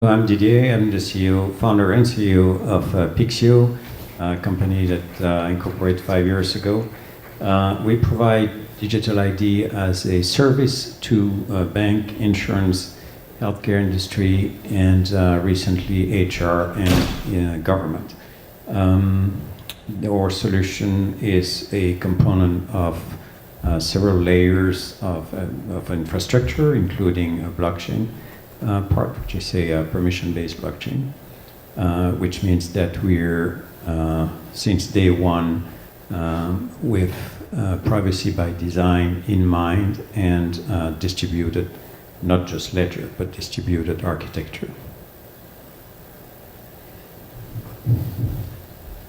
I'm Didier. I'm the CEO, founder and CEO of Pixio, a company that incorporated 5 years ago. We provide digital ID as a service to bank, insurance, healthcare industry, and recently HR and government. Our solution is a component of several layers of infrastructure, including a blockchain part, which is a permission-based blockchain, which means that we're, since day one, with privacy by design in mind and distributed, not just ledger, but distributed architecture.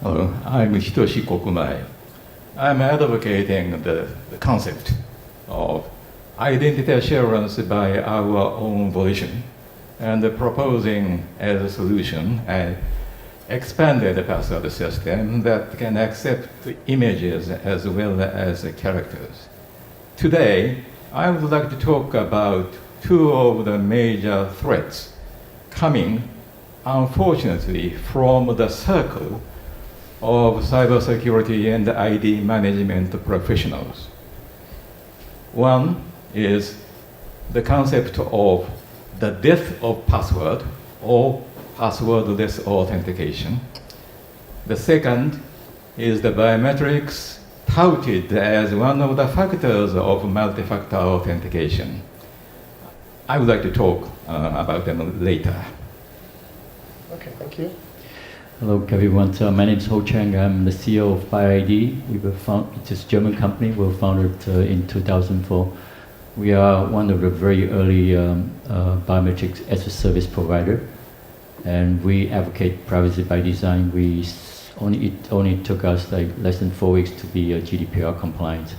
Hello, I'm Hitoshi Kokumai. I'm advocating the concept of identity assurance by our own volition and proposing as a solution an expanded password system that can accept images as well as characters. Today, I would like to talk about two of the major threats coming, unfortunately, from the circle of cybersecurity and ID management professionals. One is the concept of the death of password or passwordless authentication. The second is the biometrics touted as one of the factors of multi-factor authentication. I would like to talk about them later. Okay, thank you. Hello everyone, my name is Ho Chang. I'm the CEO of BioID. It's a German company. We were founded in 2004. We are one of the very early biometrics as a service provider, and we advocate privacy by design. It only took us like less than 4 weeks to be GDPR compliant.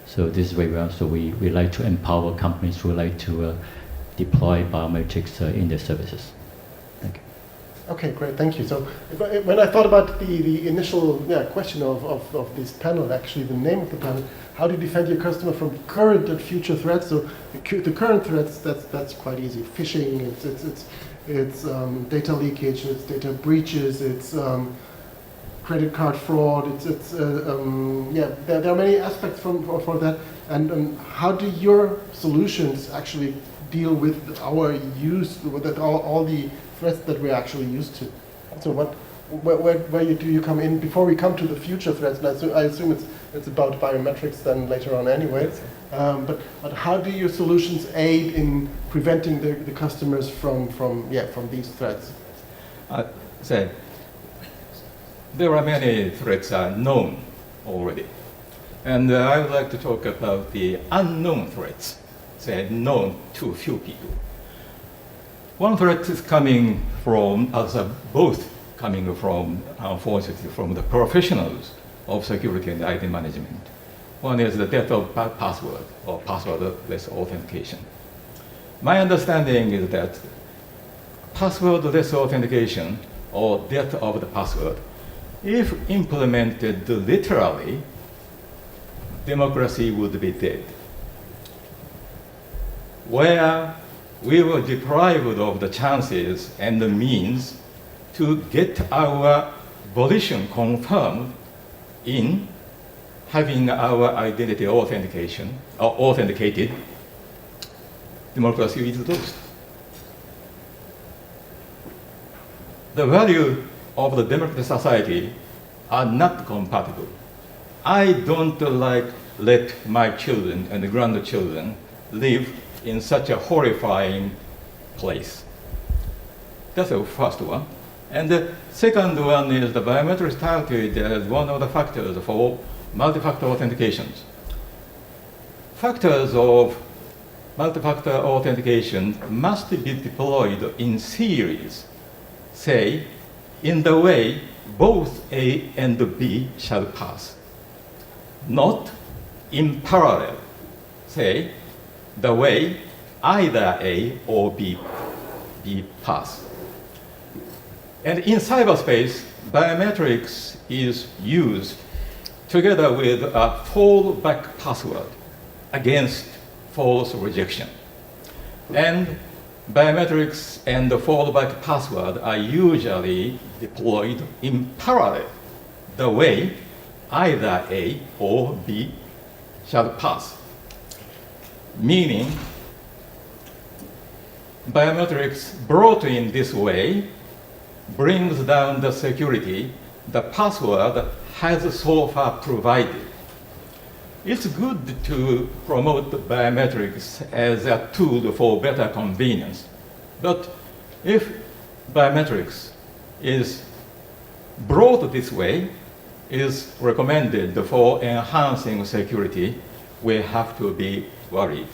So this is very well. So we like to empower companies who like to deploy biometrics in their services. Thank you. Okay, great, thank you. So when I thought about the initial question of this panel, actually the name of the panel, how to defend your customer from current and future threats. So the current threats, that's quite easy. Phishing, it's data leakage, it's data breaches, it's credit card fraud. There are many aspects for that. And how do your solutions actually deal with our use, with all the threats that we're actually used to? So where do you come in before we come to the future threats? And I assume it's about biometrics then later on anyway. But how do your solutions aid in preventing the customers from these threats? There are many threats known already, and I would like to talk about the unknown threats, known to few people. One threat is coming from, unfortunately, from the professionals of security and ID management. One is the death of password or passwordless authentication. My understanding is that passwordless authentication or death of the password, if implemented literally, democracy would be dead. Where we were deprived of the chances and the means to get our volition confirmed in having our identity authenticated, democracy is lost. The value of the democratic society are not compatible. I don't let my children and grandchildren live in such a horrifying place. That's the first one. And the second one is the biometrics touted as one of the factors for multi-factor authentications. Factors of multi-factor authentication must be deployed in series, say, in the way both A and B shall pass, not in parallel, say, the way either A or B pass. And in cyberspace, biometrics is used together with a fallback password against false rejection. And biometrics and the fallback password are usually deployed in parallel, the way either A or B shall pass. Meaning, biometrics brought in this way brings down the security the password has so far provided. It's good to promote biometrics as a tool for better convenience. But if biometrics is brought this way, is recommended for enhancing security, we have to be worried.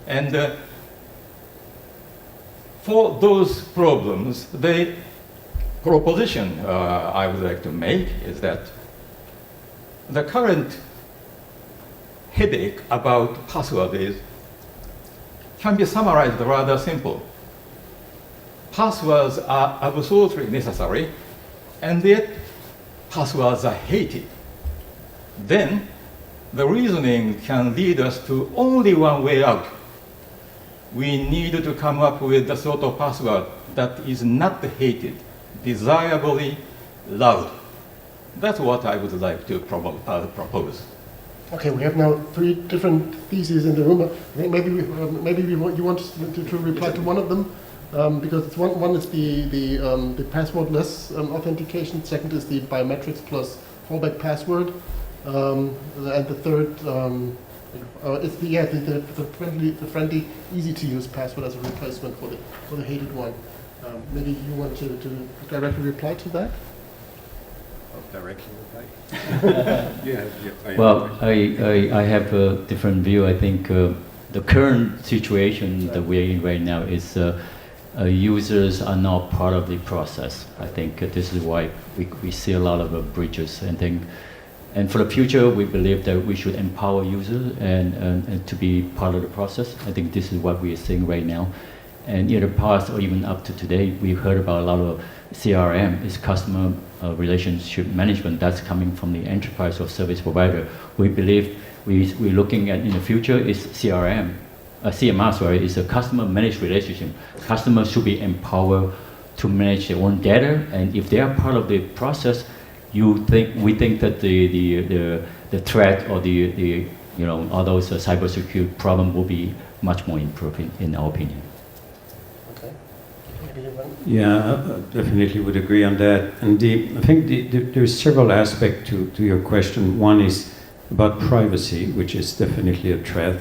And for those problems, the proposition I would like to make is that the current headache about password can be summarized rather simple. Passwords are absolutely necessary, and yet passwords are hated. Then the reasoning can lead us to only one way out. We need to come up with the sort of password that is not hated, desirably loved. That's what I would like to propose. Okay, we have now three different theses in the room. I think you want to reply to one of them, because one is the passwordless authentication. Second is the biometrics plus fallback password, and the third is the friendly, easy to use password as a replacement for the hated one. Maybe you want to directly reply to that. Directly reply? Well, I have a different view. I think the current situation that we're in right now is users are not part of the process. I think this is why we see a lot of breaches. And for the future, we believe that we should empower users and to be part of the process. I think this is what we are seeing right now. And in the past, or even up to today, we heard about a lot of CRM, is customer relationship management. That's coming from the enterprise or service provider. We believe we're looking at in the future is CRM. CMR, sorry, is a customer managed relationship. Customers should be empowered to manage their own data, and if they are part of the process, we think that the threat or the all those cybersecurity problem will be much more improved in our opinion. Okay. Yeah, I definitely would agree on that. And I think there's several aspects to your question. One is about privacy, which is definitely a threat.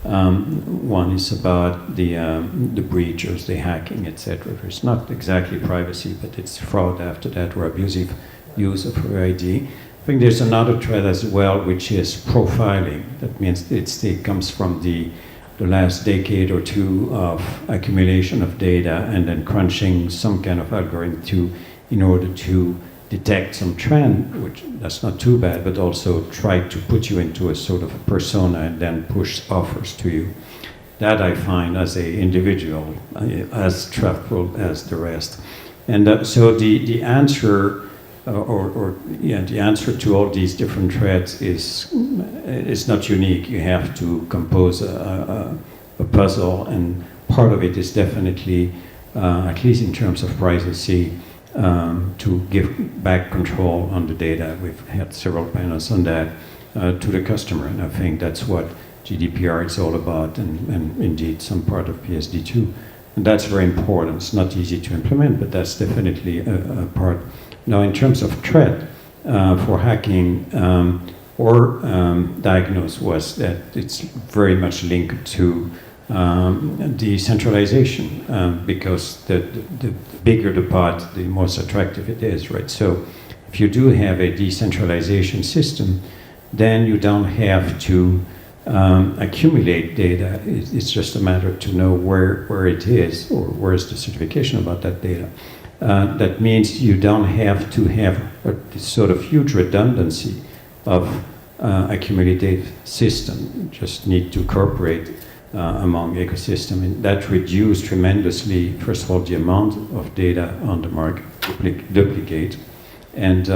One is about the breaches, the hacking, etc. It's not exactly privacy, but it's fraud after that, or abusive use of her ID. I think there's another threat as well, which is profiling. That means it comes from the last decade or two of accumulation of data and then crunching some kind of algorithm in order to detect some trend, which that's not too bad, but also try to put you into a sort of a persona and then push offers to you. That I find as an individual as threatful as the rest. And so the answer the answer to all these different threats is not unique. You have to compose a puzzle, and part of it is definitely, at least in terms of privacy, to give back control on the data. We've had several panels on that to the customer, and I think that's what GDPR is all about, and indeed some part of PSD 2. And that's very important. It's not easy to implement, but that's definitely a part. Now, in terms of threat for hacking or diagnose, was that it's very much linked to decentralization, because the bigger the pot, the most attractive it is, right? So if you do have a decentralization system, then you don't have to accumulate data. It's just a matter to know where it is, or where is the certification about that data. That means you don't have to have a sort of huge redundancy of accumulative system. You just need to cooperate among ecosystem, and that reduces tremendously, first of all, the amount of data on the market, duplicate, and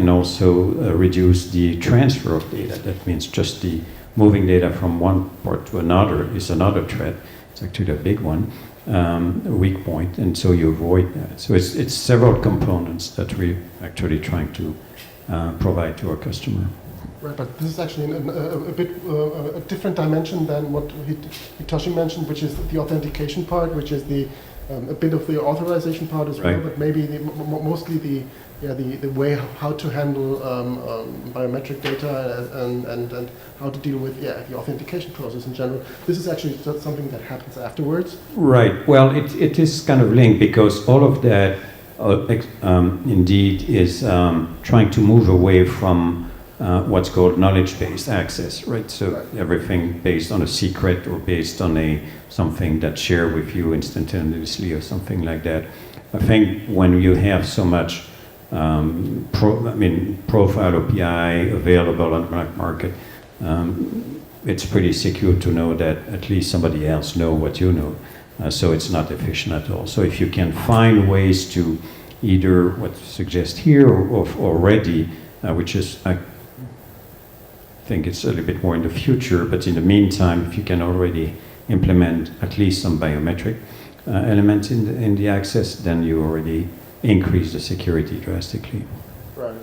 also reduce the transfer of data. That means just the moving data from one part to another is another threat. It's actually a big one. weak point, and so you avoid that. So it's several components that we're actually trying to provide to our customer. Right, but this is actually a bit a different dimension than what Hitoshi mentioned, which is the authentication part, which is the a bit of the authorization part as well, Right. but maybe mostly the way how to handle biometric data and how to deal with the authentication process in general. This is actually something that happens afterwards. Right. Well, it is kind of linked because all of that indeed is trying to move away from what's called knowledge-based access, right? So Right. everything based on a secret or based on something that's shared with you instantaneously or something like that. I think when you have so much profile API available on the market, it's pretty secure to know that at least somebody else know what you know. So it's not efficient at all. So if you can find ways to either what suggest here or already, which is I think it's a little bit more in the future, but in the meantime, if you can already implement at least some biometric elements in the access, then you already increase the security drastically. Right.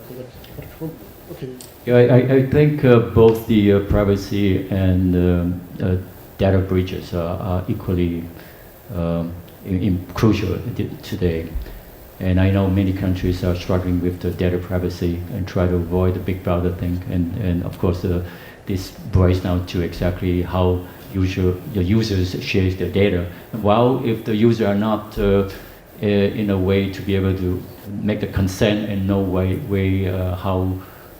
Okay. Yeah, I think both the privacy and data breaches are equally crucial today. And I know many countries are struggling with the data privacy and try to avoid the big brother thing. And of course, this boils down to exactly how the users share their data. And while if the user are not in a way to be able to make the consent and know how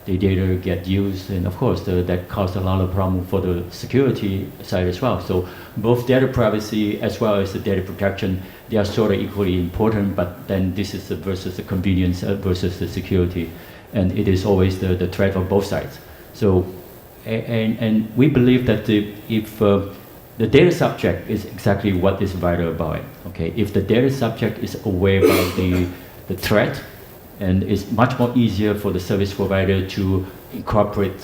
the data get used, and of course that causes a lot of problem for the security side as well. So both data privacy as well as the data protection, they are sort of equally important, but then this is versus the convenience versus the security, and it is always the threat of both sides. So and we believe that if the data subject is exactly what is vital about it. Okay, if the data subject is aware about the threat, and it's much more easier for the service provider to incorporate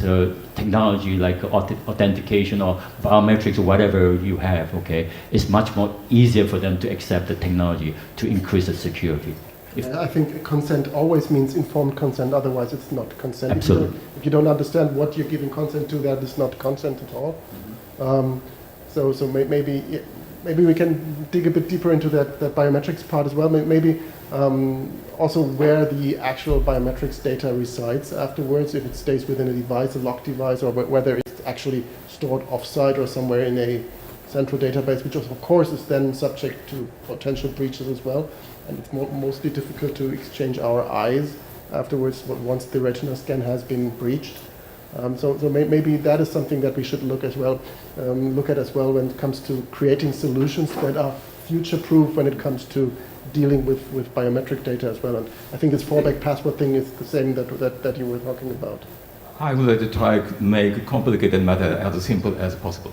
technology like authentication or biometrics or whatever you have, okay? It's much more easier for them to accept the technology to increase the security. I think consent always means informed consent, otherwise it's not consent. Absolutely. If you don't understand what you're giving consent to, that is not consent at all. So maybe we can dig a bit deeper into that biometrics part as well. Maybe also where the actual biometrics data resides afterwards, if it stays within a device, a locked device, or whether it's actually stored offsite or somewhere in a central database, which of course is then subject to potential breaches as well. And it's mostly difficult to exchange our eyes afterwards once the retina scan has been breached. So maybe that is something that we should look at as well when it comes to creating solutions that are future-proof when it comes to dealing with biometric data as well. And I think this fallback password thing is the same that you were talking about. I would like to try to make complicated matter as simple as possible.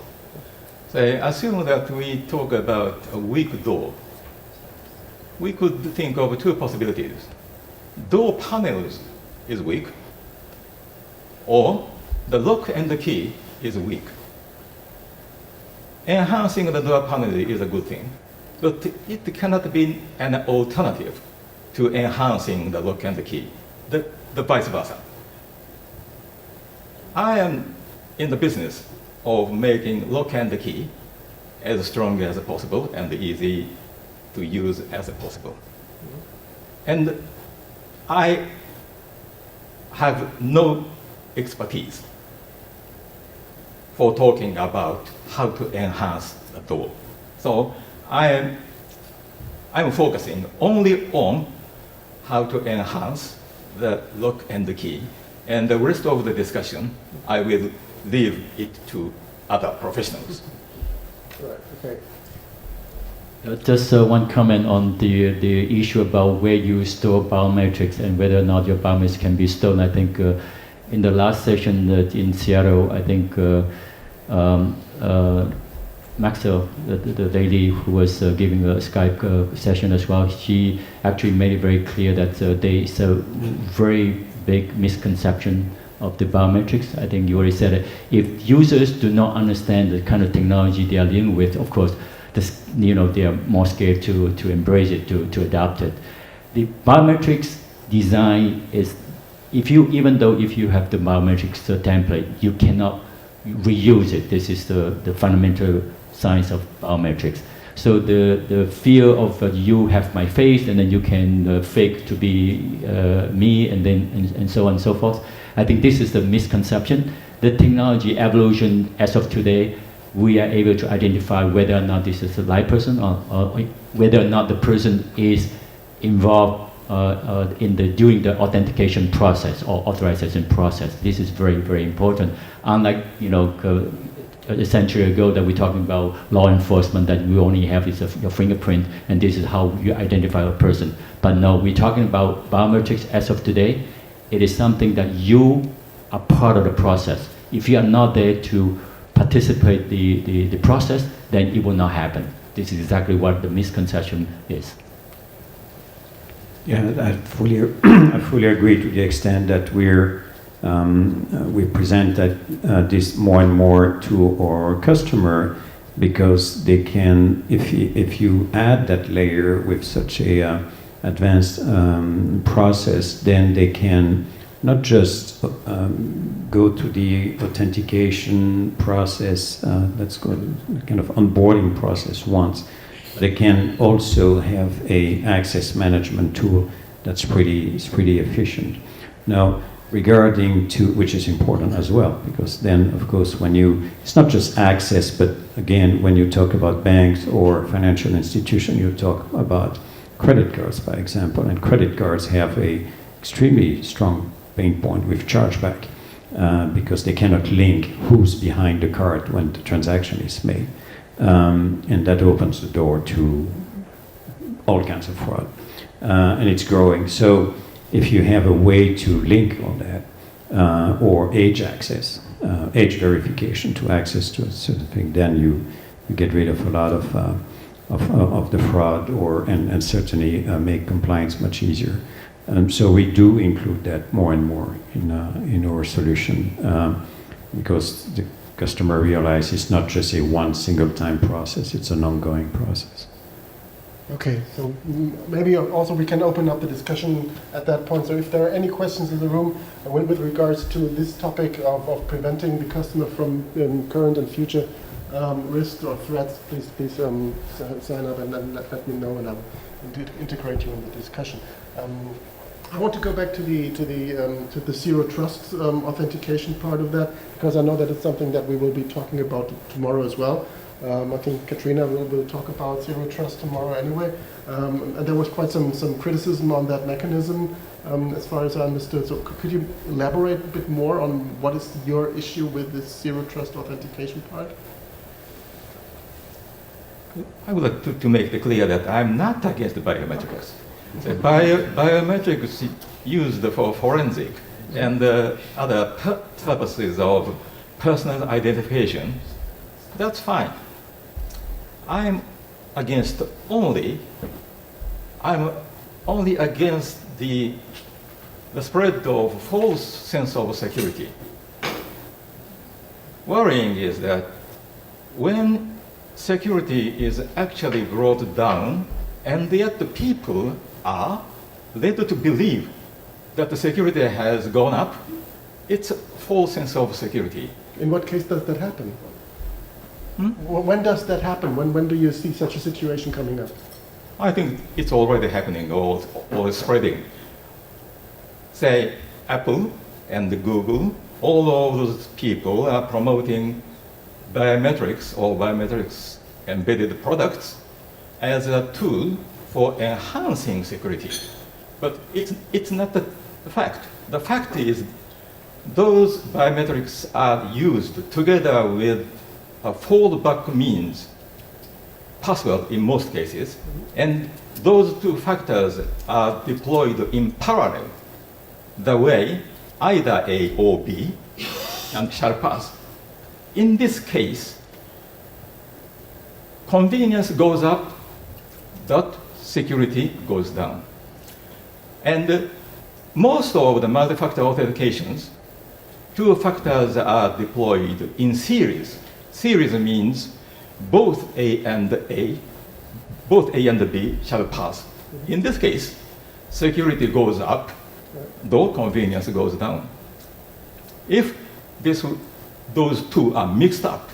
So assume that we talk about a weak door. We could think of two possibilities. Door panels is weak, or the lock and the key is weak. Enhancing the door panel is a good thing, but it cannot be an alternative to enhancing the lock and the key, the vice versa. I am in the business of making lock and the key as strong as possible and easy to use as possible. And I have no expertise for talking about how to enhance the door. So I'm focusing only on how to enhance the lock and the key, and the rest of the discussion, I will leave it to other professionals. Right, okay. Just one comment on the issue about where you store biometrics and whether or not your biometrics can be stolen. I think in the last session in Seattle, I think Maxwell, the lady who was giving a Skype session as well, she actually made it very clear that there is a very big misconception of the biometrics. I think you already said it. If users do not understand the kind of technology they are dealing with, of course, they are more scared to embrace it, to adopt it. The biometrics design is, even though if you have the biometrics template, you cannot reuse it. This is the fundamental science of biometrics. So the fear of you have my face and then you can fake to be me and so on and so forth. I think this is the misconception. The technology evolution as of today, we are able to identify whether or not this is a live person or whether or not the person is involved during the authentication process or authorization process. This is very, very important. Unlike a century ago that we're talking about law enforcement, that we only have is your fingerprint and this is how you identify a person. But no, we're talking about biometrics as of today. It is something that you are part of the process. If you are not there to participate the process, then it will not happen. This is exactly what the misconception is. Yeah, I fully agree to the extent that we present that this more and more to our customer, because they can, if you add that layer with such a advanced process, then they can not just go to the authentication process, that's called kind of onboarding process once. They can also have a access management tool that's pretty efficient. Now, regarding to, which is important as well, because then of course it's not just access, but again, when you talk about banks or financial institution, you talk about credit cards, by example, and credit cards have a extremely strong pain point with chargeback, because they cannot link who's behind the card when the transaction is made. And that opens the door to all kinds of fraud. And it's growing. So if you have a way to link all that, or age access, age verification to access to a certain thing, then you get rid of a lot of the fraud, and certainly make compliance much easier. So we do include that more and more in our solution, because the customer realizes it's not just a one single time process, it's an ongoing process. Okay, so maybe also we can open up the discussion at that point. So if there are any questions in the room with regards to this topic of preventing the customer from current and future risks or threats, please sign up and then let me know, and I'll integrate you in the discussion. I want to go back to the zero trust authentication part of that, because I know that it's something that we will be talking about tomorrow as well. I think Katrina will talk about zero trust tomorrow anyway. And there was quite some criticism on that mechanism, as far as I understood. So could you elaborate a bit more on what is your issue with this zero trust authentication part? I would like to make it clear that I'm not against the biometrics. The biometrics used for forensic and other purposes of personal identification, that's fine. I'm only against the spread of false sense of security. Worrying is that when security is actually brought down, and yet the people are led to believe that the security has gone up, it's a false sense of security. In what case does that happen? When does that happen? When do you see such a situation coming up? I think it's already happening or spreading. Say, Apple and Google, all of those people are promoting biometrics or biometrics embedded products as a tool for enhancing security. But it's not the fact. The fact is those biometrics are used together with a fallback means, password in most cases, and those two factors are deployed in parallel, the way either A or B and shall pass. In this case, convenience goes up, but security goes down. And most of the multi-factor authentications, two factors are deployed in series. Series means both A and B shall pass. In this case, security goes up, though convenience goes down. If those two are mixed up,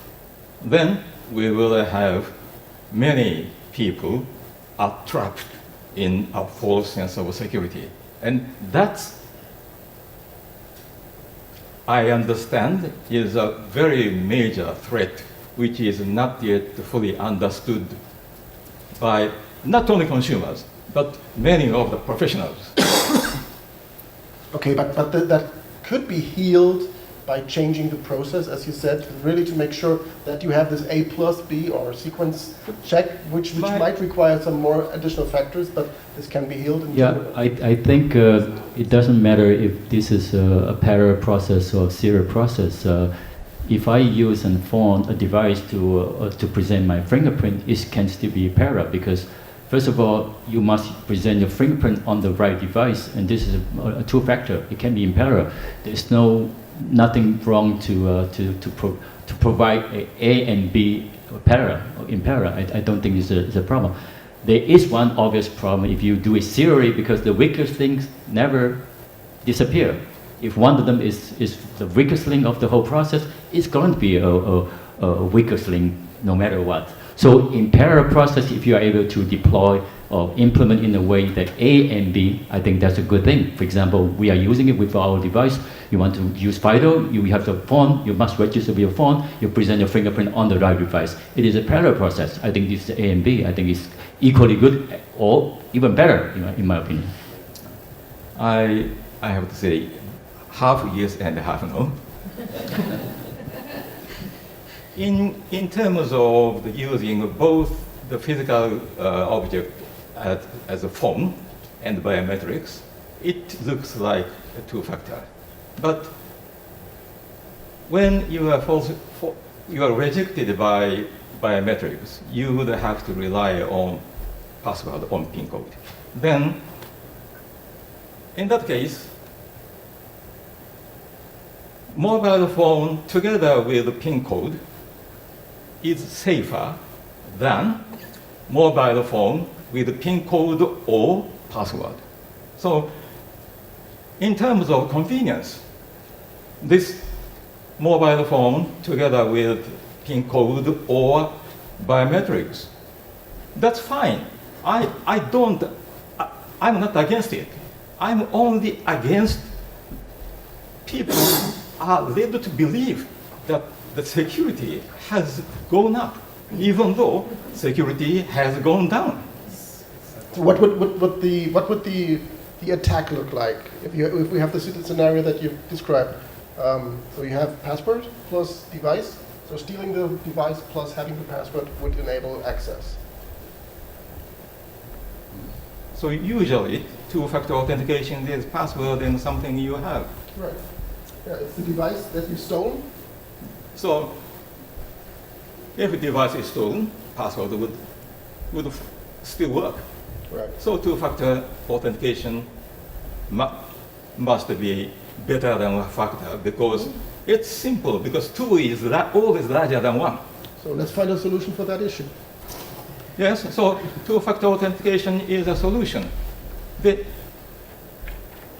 then we will have many people are trapped in a false sense of security. And that's, I understand, is a very major threat which is not yet fully understood by not only consumers, but many of the professionals. Okay, but that could be healed by changing the process, as you said, really to make sure that you have this A plus B or sequence check, which might require some more additional factors, but this can be healed. I think it doesn't matter if this is a parallel process or a serial process. If I use a device to present my fingerprint, it can still be parallel because, first of all, you must present your fingerprint on the right device, and this is a two-factor. It can be in parallel. There's nothing wrong to provide A and B in parallel. I don't think it's a problem. There is one obvious problem if you do it serially because the weakest things never disappear. If one of them is the weakest link of the whole process, it's going to be a weakest link no matter what. So in parallel process, if you are able to deploy or implement in a way that A and B, I think that's a good thing. For example, we are using it with our device. You want to use FIDO, you have the phone, you must register with your phone, you present your fingerprint on the right device. It is a parallel process. I think this is A and B. I think it's equally good or even better, in my opinion. I have to say, half yes and half no. In terms of using both the physical object as a phone and biometrics, it looks like a two-factor. But when you are rejected by biometrics, you would have to rely on password, on PIN code. Then, in that case, mobile phone together with the PIN code is safer than mobile phone with PIN code or password. So, in terms of convenience, this mobile phone together with PIN code or biometrics, that's fine. I'm not against it. I'm only against people are led to believe that the security has gone up, even though security has gone down. So what would the attack look like if we have the scenario that you described? So you have password plus device. So stealing the device plus having the password would enable access. So usually, two-factor authentication is password and something you have. Right. Yeah, it's the device that you stole. So if a device is stolen, password would still work. Right. So two-factor authentication must be better than one factor because it's simple, because two is always larger than one. So let's find a solution for that issue. Yes, so two-factor authentication is a solution.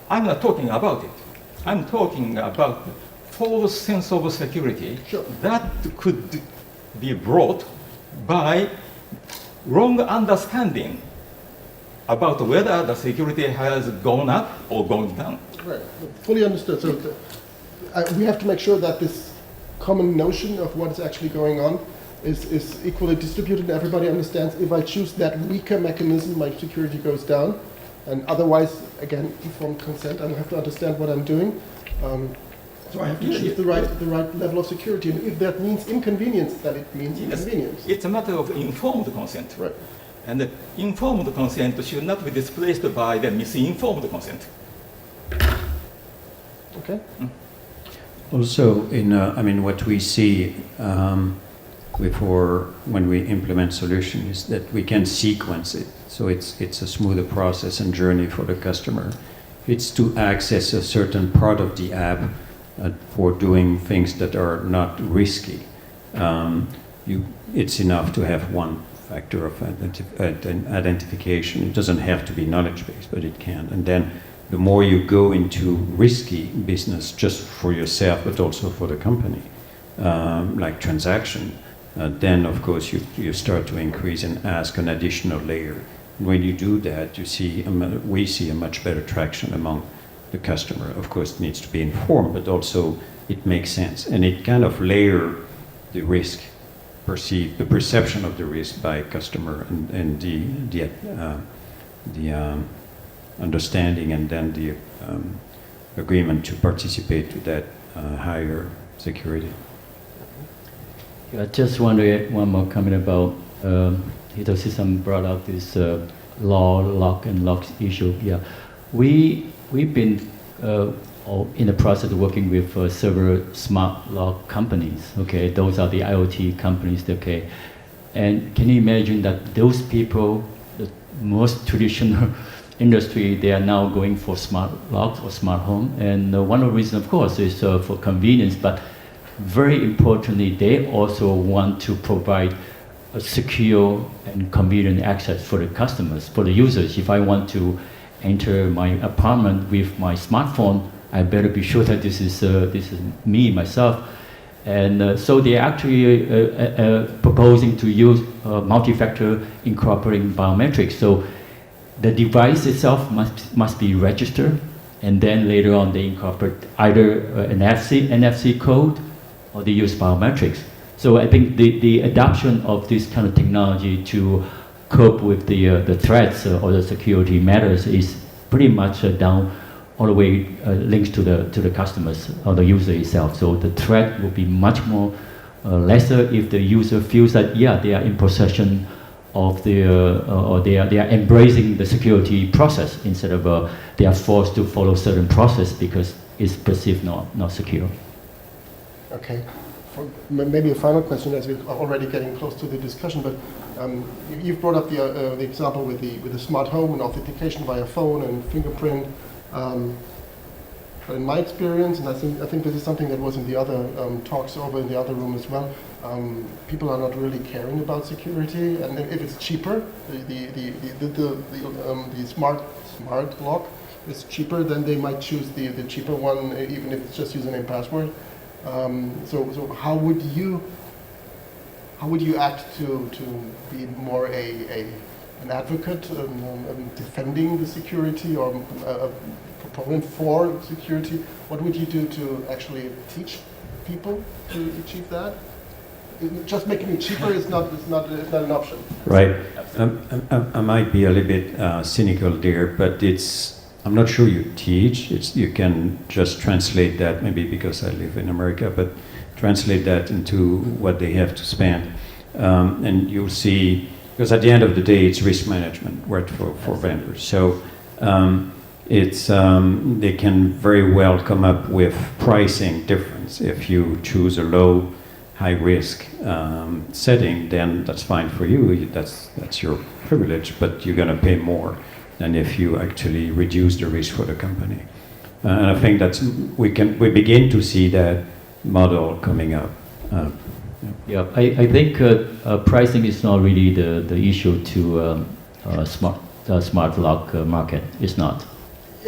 I'm not talking about it. I'm talking about false sense of security that could be brought by wrong understanding about whether the security has gone up or gone down. Right, fully understood. So we have to make sure that this common notion of what is actually going on is equally distributed and everybody understands if I choose that weaker mechanism, my security goes down. And otherwise, again, informed consent, I have to understand what I'm doing. So I have to achieve the right level of security. And if that means inconvenience, then it means inconvenience. It's a matter of informed consent. Right. And the informed consent should not be displaced by the misinformed consent. Okay. Also, what we see before when we implement solution is that we can sequence it, so it's a smoother process and journey for the customer. It's to access a certain part of the app for doing things that are not risky. it's enough to have one factor of identification. It doesn't have to be knowledge-based, but it can. And then the more you go into risky business just for yourself, but also for the company, like transaction, then of course you start to increase and ask an additional layer. When you do that, we see a much better traction among the customer. Of course, it needs to be informed, but also it makes sense. And it kind of layer the risk, the perception of the risk by customer and the understanding and then the agreement to participate to that higher security. I just want to add one more comment about Hitoshi-san brought up this lock and lock issue. Yeah, we've been in the process of working with several smart lock companies. Okay, those are the IoT companies. Okay, and can you imagine that those people, the most traditional industry, they are now going for smart locks or smart home, and one of the reasons, of course, is for convenience, but very importantly, they also want to provide a secure and convenient access for the customers, for the users. If I want to enter my apartment with my smartphone, I better be sure that this is me, myself. And so they're actually proposing to use multi-factor incorporating biometrics. So the device itself must be registered, and then later on they incorporate either an NFC code or they use biometrics. So I think the adoption of this kind of technology to cope with the threats or the security matters is pretty much down all the way linked to the customers or the user itself. So the threat will be much more lesser if the user feels that they are in possession of or they are embracing the security process instead of they are forced to follow certain process because it's perceived not secure. Okay. Maybe a final question, as we're already getting close to the discussion, but you've brought up the example with the smart home and authentication via phone and fingerprint. But in my experience, and I think this is something that was in the other talks over in the other room as well, people are not really caring about security, and if it's cheaper, the smart lock is cheaper, then they might choose the cheaper one, even if it's just username and password. So how would you act to be more an advocate defending the security or a proponent for security? What would you do to actually teach people to achieve that? Just making it cheaper is not an option. Right. I might be a little bit cynical there, but I'm not sure you teach. You can just translate that, maybe because I live in America, but translate that into what they have to spend. And you'll see, because at the end of the day, it's risk management work for vendors. So they can very well come up with pricing difference. If you choose a low, high risk setting, then that's fine for you. That's your privilege, but you're going to pay more than if you actually reduce the risk for the company. And I think we begin to see that model coming up. I think pricing is not really the issue to smart lock market. It's not.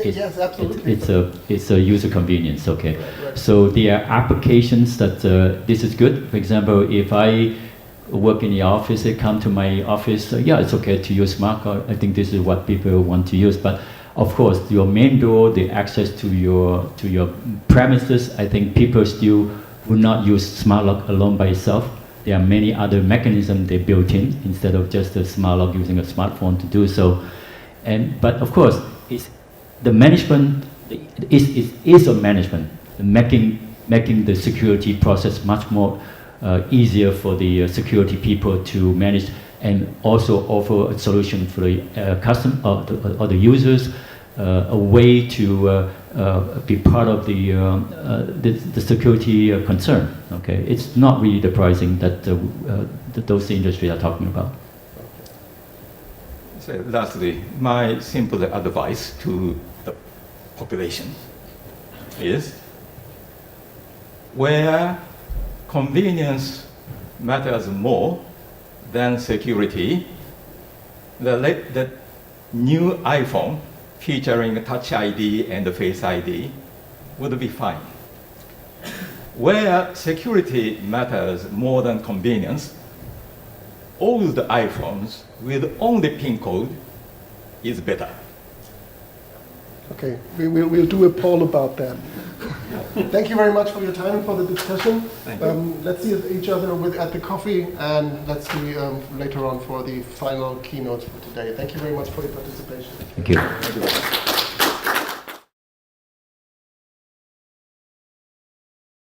Yes, absolutely. It's a user convenience. Okay, right. So there are applications that this is good. For example, if I work in the office, they come to my office, it's okay to use smart card. I think this is what people want to use. But of course, your main door, the access to your premises, I think people still will not use smart lock alone by itself. There are many other mechanisms they built in instead of just a smart lock using a smartphone to do so. But of course, the management is a management, making the security process much more easier for the security people to manage, and also offer a solution for the or the users, a way to be part of the security concern. Okay, it's not really the pricing that those industries are talking about. So lastly, my simple advice to the population is, where convenience matters more than security, the new iPhone featuring Touch ID and Face ID would be fine. Where security matters more than convenience, old iPhones with only PIN code is better. Okay, we'll do a poll about that. Thank you very much for your time and for the discussion. Thank you. Let's see each other at the coffee, and let's see later on for the final keynotes for today. Thank you very much for your participation. Thank you. Thank you.